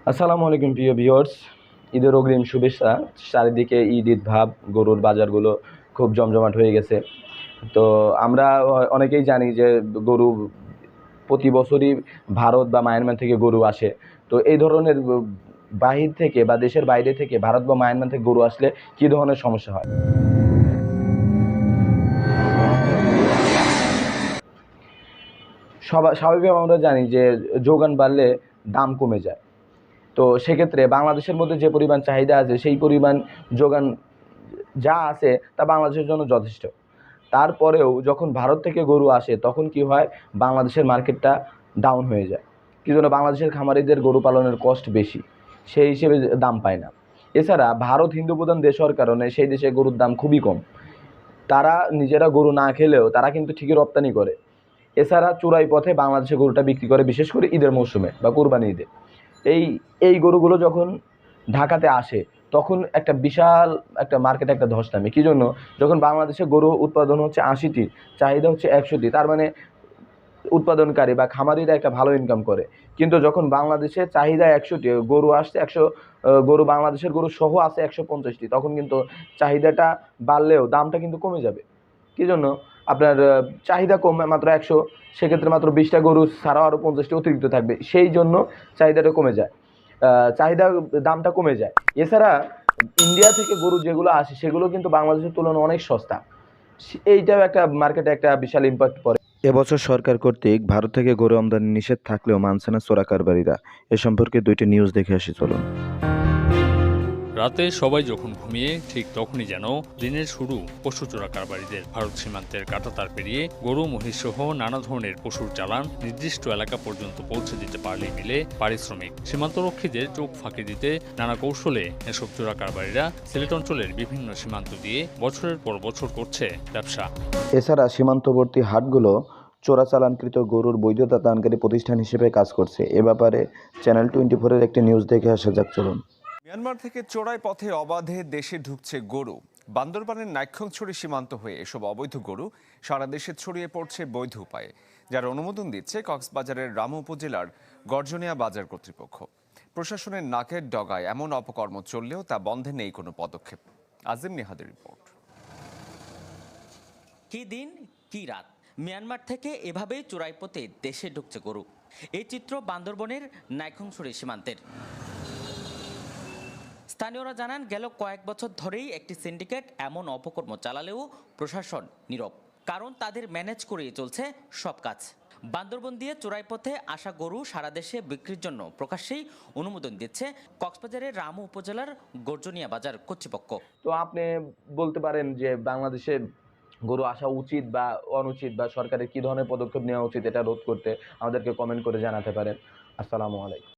আসসালামু আলাইকুম প্রিয় ভিউয়ার্স। ঈদের অগ্রিম শুভেচ্ছা। চারিদিকে ঈদ ভাব, গরুর বাজারগুলো খুব জমজমাট হয়ে গেছে। তো আমরা অনেকেই জানি যে গরু প্রতি বছরই ভারত বা মায়ানমার থেকে গরু আসে। তো এই ধরনের বাহির থেকে বা দেশের বাইরে থেকে ভারত বা মায়ানমার থেকে গরু আসলে কি ধরনের সমস্যা হয়? স্বাভাবিকভাবে আমরা জানি যে যোগান বাড়লে দাম কমে যায়। তো সেক্ষেত্রে বাংলাদেশের মধ্যে যে পরিমাণ চাহিদা আছে সেই পরিমাণ যোগান যা আছে তা বাংলাদেশের জন্য যথেষ্ট। তারপরেও যখন ভারত থেকে গরু আসে তখন কি হয়, বাংলাদেশের মার্কেটটা ডাউন হয়ে যায়। কি জন্য? বাংলাদেশের খামারিদের গরু পালনের কষ্ট বেশি, সেই হিসেবে দাম পায় না। এছাড়া ভারত হিন্দু প্রধান দেশ হওয়ার কারণে সেই দেশে গরুর দাম খুবই কম। তারা নিজেরা গরু না খেলেও তারা কিন্তু ঠিকই রপ্তানি করে। এছাড়া চোরাই পথে বাংলাদেশে গরুটা বিক্রি করে, বিশেষ করে ঈদের মৌসুমে বা কোরবানি ঈদে। এই এই গরুগুলো যখন ঢাকাতে আসে তখন একটা বিশাল একটা মার্কেটে একটা ধস নামে। কি জন্য? যখন বাংলাদেশে গরু উৎপাদন হচ্ছে ৮০টি, চাহিদা হচ্ছে ১০০টি, তার মানে উৎপাদনকারী বা খামারিরা একটা ভালো ইনকাম করে। কিন্তু যখন বাংলাদেশে চাহিদা ১০০টি, গরু আসছে ১০০, গরু বাংলাদেশের গরু সহ আছে ১৫০টি, তখন কিন্তু চাহিদাটা বাড়লেও দামটা কিন্তু কমে যাবে। কি জন্য? আপনার চাহিদা কম মাত্র ১০০, সেক্ষেত্রে মাত্র ২০টা গরু ছাড়াও আরও ৫০টি অতিরিক্ত থাকবে, সেই জন্য চাহিদাটা কমে যায়। চাহিদা দামটা কমে যায়। এছাড়া ইন্ডিয়া থেকে গরু যেগুলো আসে সেগুলো কিন্তু বাংলাদেশের তুলনায় অনেক সস্তা। এইটাও একটা মার্কেটে একটা বিশাল ইম্প্যাক্ট পড়ে। এবছর সরকার কর্তৃক ভারত থেকে গরু আমদানি নিষেধ থাকলেও মানছে না চোরা কারবারিরা। এ সম্পর্কে দুইটি নিউজ দেখে আসি চলুন। রাতে সবাই যখন ঘুমিয়ে ঠিক তখনই যেন দিনের শুরু পশু চোরা কারবারিদের। ভারত সীমান্তের কাঁটাতার পেরিয়ে গরু মহিষ সহ নানা ধরনের পশুর চালান নির্দিষ্ট এলাকা পর্যন্ত পৌঁছে দিতে পারলেই মিলে পারিশ্রমিক। সীমান্তরক্ষীদের চোখ ফাঁকি দিতে নানা কৌশলে এসব চোরা কারবারিরা সিলেট অঞ্চলের বিভিন্ন সীমান্ত দিয়ে বছরের পর বছর করছে ব্যবসা। এছাড়া সীমান্তবর্তী হাটগুলো চোরাচালানকৃত গরুর বৈধতা দানকারী প্রতিষ্ঠান হিসেবে কাজ করছে। এ ব্যাপারে চ্যানেল 24-এর একটি নিউজ দেখে আসা যাক চলুন। মিয়ানমার থেকে চোরাই পথে অবাধে দেশে ঢুকছে গরু। বান্দরবানের নাইক্ষ্যংছড়ি সীমান্ত হয়ে এসব অবৈধ গরু সারা দেশে ছড়িয়ে পড়ছে বৈধ উপায়ে, যার অনুমোদন দিচ্ছে কক্সবাজারের রামু উপজেলার গর্জনিয়া বাজার কর্তৃপক্ষ। প্রশাসনের নাকের ডগায় এমন অপকর্ম চললেও তা বন্ধে নেই কোনো পদক্ষেপ। আজিম নিহাদের রিপোর্ট। কি দিন কি রাত, মিয়ানমার থেকে এভাবেই চোরাই পথে দেশে ঢুকছে গরু। এই চিত্র বান্দরবনের নাইক্ষ্যংছড়ি সীমান্তের। স্থানীয়রা জানান, গেল কয়েক বছর ধরেই একটি সিন্ডিকেট এমন অপকর্ম চালালেও প্রশাসন নীরব, কারণ তাদের ম্যানেজ করেই চলছে সব কাজ। বান্দরবন দিয়ে চোরাই পথে আসা গরু সারা দেশে বিক্রির জন্য প্রকাশ্যেই অনুমোদন দিচ্ছে কক্সবাজারের রামু উপজেলার গর্জনিয়া বাজার কর্তৃপক্ষ। তো আপনি বলতে পারেন যে বাংলাদেশে গরু আসা উচিত বা অনুচিত, বা সরকারের কি ধরনের পদক্ষেপ নেওয়া উচিত এটা রোধ করতে, আমাদেরকে কমেন্ট করে জানাতে পারেন। আসসালামু আলাইকুম।